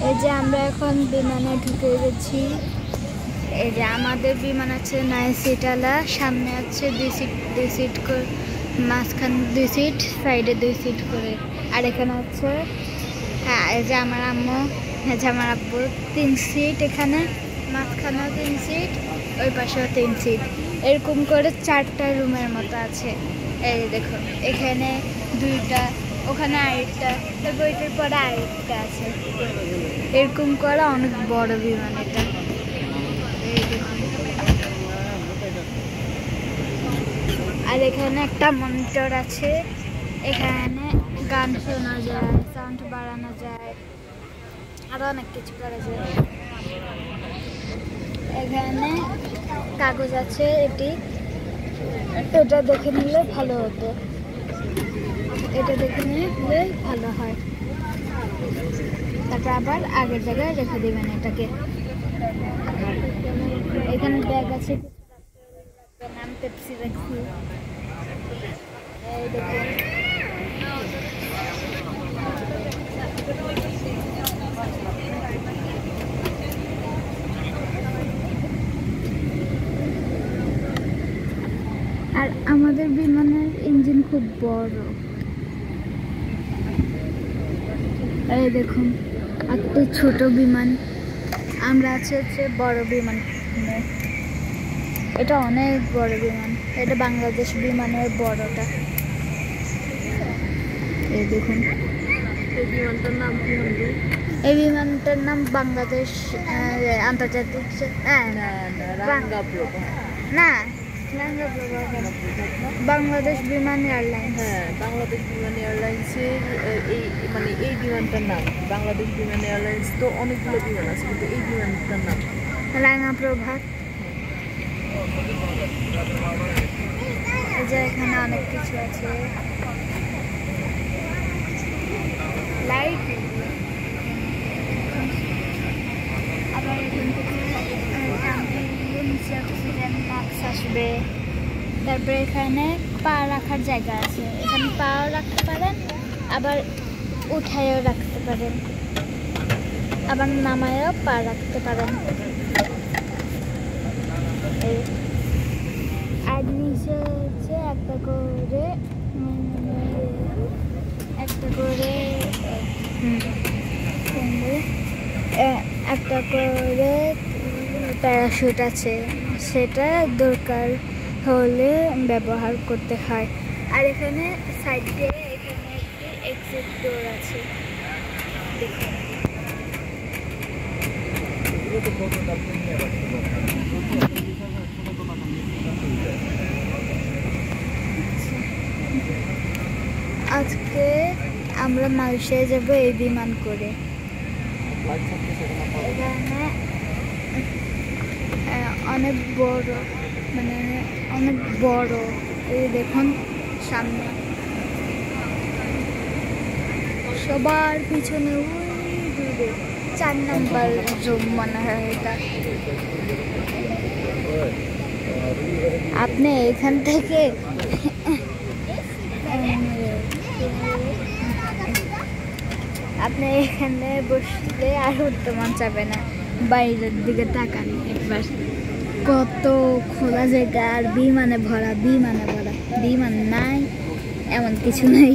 এই যে আমরা এখন বিমানে ঢুকে গেছি। এই যে আমাদের বিমান আছে 9 সিটওয়ালা, সামনে আছে 2 সিট করে, মাঝখানে 2 সিট, সাইডে 2 সিট করে। আর এখানে আছে হ্যাঁ এই যে আমার আম্মু, এই যে আমার আব্বু, 3 সিট এখানে, মাঝখানেও 3 সিট, ওই পাশেও 3 সিট, এরকম করে 4টা রুমের মতো আছে। এই দেখুন এখানে 2টা, ওখানে আরেকটা, তারপর এটার পরে আরেকটা আছে। এরকম করে অনেক বড় বিমান এটা। এই দেখুন, আর এখানে একটা মনিটর আছে, এখানে গান শোনা যায়, সাউন্ড বাড়ানো যায়, আরো অনেক কিছু করা যায়। এখানে কাগজ আছে, এটা দেখে নিলে ভালো হতো, এটা দেখে নিলে ভালো হয়। তারপর আবার আগের জায়গায় রেখে দেবেন এটাকে। এখানে ব্যাগ আছে, নাম পেপসি রাখছি। এই দেখুন আর আমাদের বিমানের ইঞ্জিন খুব বড়। এই দেখুন একটা ছোট বিমান, আমরা আছি হচ্ছে বড় বিমান। এটা অনেক বড় বিমান, এটা বাংলাদেশ বিমানের বড়টা। এই দেখুন এই বিমানটার নাম কি হবে? এই বিমানটার নাম বাংলাদেশ আন্তর্জাতিক না বাংলাদেশ বিমান এয়ারলাইন্স। হ্যাঁ, বাংলাদেশ বিমান এয়ারলাইন্সের এই বিমানটার নাম বাংলাদেশ বিমান এয়ারলাইন্স। তো অনেকগুলো বিমান আছে, কিন্তু এই বিমানটার নাম রাঙা প্রভাত। এই যে এখানে অনেক কিছু আছে, লাইট। আবার এখান থেকে অক্সিজেন মাস্ক আসবে। তারপরে এখানে পা রাখার জায়গা আছে, এখানে পাও রাখতে পারেন, আবার উঠায়ও রাখতে পারেন, আবার নামায়ও পা রাখতে পারেন। আর নিচে হচ্ছে একটা করে প্যারাশুট আছে, সেটা দরকার হলে ব্যবহার করতে হয়। আর এখানে সাইড দিয়ে এখানে একটি এক্সিট ডোর আছে, দেখুন। আজকে আমরা মালয়েশিয়া যাব এই বিমান করে। এখানে অনেক বড়, মানে অনেক বড়, এই দেখুন সামনে, সবার পিছনে ওই দূরে 4 নম্বর রুম মনে হয় এটা। আপনি এখান থেকে আপনি এখানে বসলে আর উঠতে মন চাবে না, বাইরের দিকে তাকান একবার, কত খোলা জায়গা, আর বিমানে ভরা, বিমান নাই এমন কিছু নাই।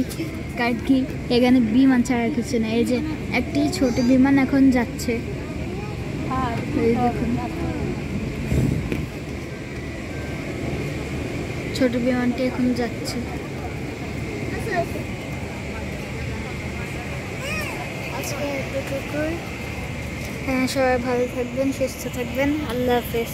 কারণ কি এখানে বিমান ছাড়া কিছু নেই। এই যে একটি ছোট বিমান এখন যাচ্ছে, এই দেখুন ছোট বিমানটি এখন যাচ্ছে। আজকে এতটুকুই। হ্যাঁ, সবাই ভালো থাকবেন, সুস্থ থাকবেন, আল্লাহ হাফেজ।